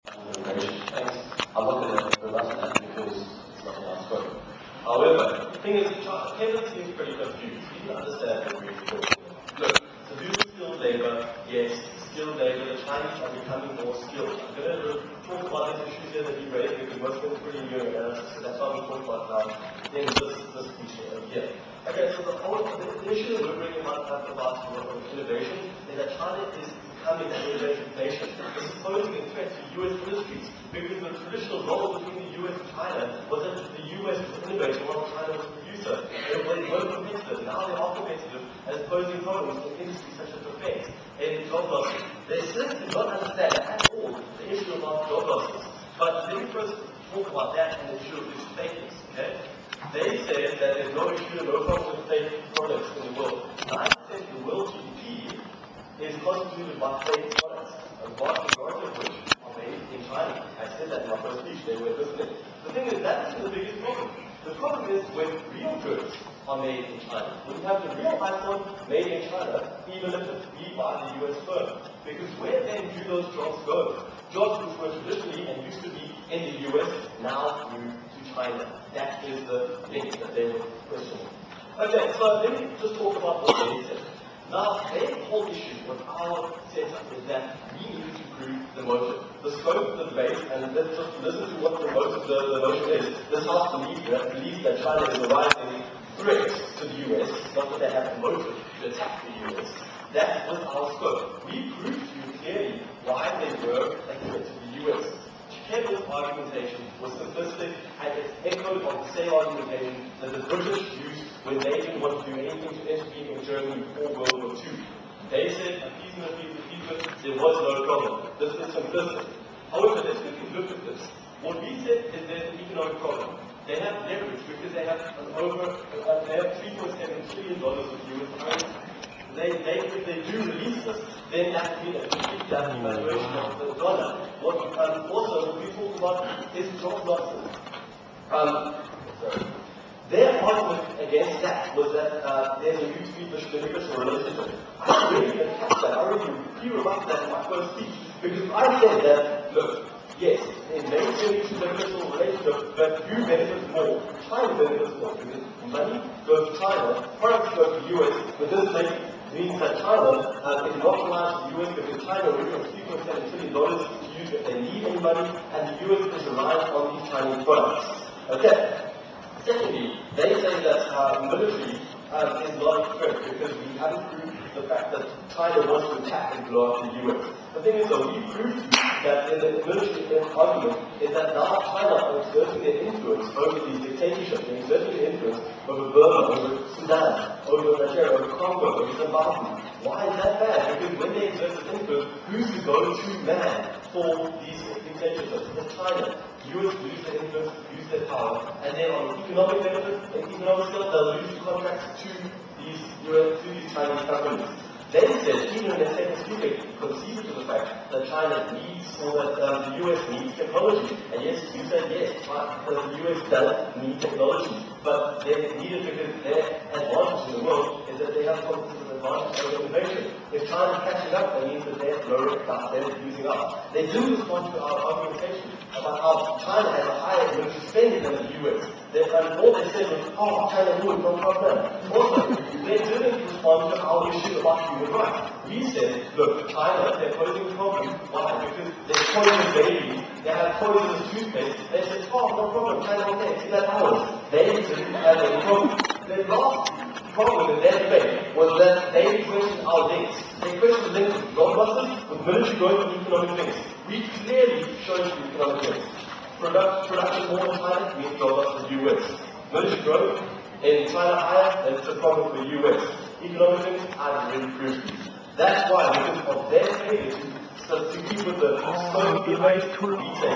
Thanks. I'm not going to rely on that because it's not my scope. However, the thing is, Kevin seems pretty confused. He didn't understand what we're talking about. Look, to do with skilled labor, yes, skilled labor, the Chinese are becoming more skilled. I'm going to talk about this issue here that he raised because most of them are pretty new analysis, so that's why we talk about now in this feature over here. Okay, so the issue that we're bringing about innovation is that China is becoming an innovation nation. This is posing a threat to U.S. industries because the traditional role between the U.S. and China was that the U.S. was an innovator while China was a producer. They weren't competitive. Now they are competitive as posing problems in industries such as defense and job losses. They certainly do not understand at all the issue about job losses. But let me first talk about that and the issue of this fakeness, okay? They said that there's no issue, no problem with fake products in the world. 9% of the world GDP is constituted by fake products, a vast majority of which are made in China. I said that in my first speech, they were listening. The thing is, that isn't the biggest problem. The problem is when real goods are made in China. When you have the real iPhone made in China, even if it's be by the US firm. Because where then do those jobs go? Jobs which were traditionally and used to be in the US now move to China. That is the thing that they were questioning. Okay, so let me just talk about what they said. Now, their whole issue with our setup is that we need to prove the motive. The scope, the base, and let's just listen to what the motive, the motion is. This House believes that China is a rising threat to the US, not that they have a motive to attack the US. That was our scope. We proved to you clearly why they were a threat to the US. Kevin's argumentation was simplistic and it echoed on the same argumentation that the British used when they didn't want to do anything to intervene in Germany before World War II. They said, appeasement, there was no problem. This is simplistic. However, let's quickly look at this. What we said is there's an economic problem. They have leverage because they have $3.7 trillion of US currency. If they do release this, then that would be a complete devaluation of the dollar. Also, what we talk about is job losses. Their argument against that was that there's a huge beneficial relationship. I really attacked that. I already pre-remarked that in my first speech. Because I said that, look, yes, it may be a beneficial relationship, but who benefits more? China benefits more because money goes to China, products go to the US, but this means that China is not reliant on the US because China already has $3.7 trillion to use if they need any money, and the US is reliant on these Chinese products. Okay. Secondly, they say that military is not a threat because we haven't proved the fact that China wants to attack and blow up the US. The thing is, though, we proved that in the military argument is that now China is exerting their influence over these dictatorships, and exerting their influence over Burma, over Sudan, over Nigeria, over Congo, over Zimbabwe. Why is that bad? Because when they exert this influence, who's the go-to man for these dictatorships? It's China. US lose their influence, lose their power, and then on economic benefits and economic scale, they'll lose contracts to these Chinese companies. They said, even in their second speaker, conceded to the fact that China needs, or that the US needs technology. And yes, you said yes, the US does need technology, but they need it because their advantage in the world is that they have competitive advantage over innovation. If China is catching up, that means that they're lowering up, they're using up. They do respond to our argumentation about how China has a higher military spending than the US. And all they said was, oh, China would, no problem. Also, they didn't respond to our issue about human rights. We said, look, China, they're posing a problem. Why? Because they're poisoning babies, they have poisonous toothpaste. They said, oh, no problem, China, okay, see that ours. They didn't have any problem. The last problem in their debate was that they questioned our links. They questioned the links with job losses, with military growth and economic links. We clearly showed you economic links. Production more in China means job loss for the US. Military growth in China higher, then it's a problem for the US. Economic links, I've already proved. That's why, because of their failure to keep with the scope of the debate, we say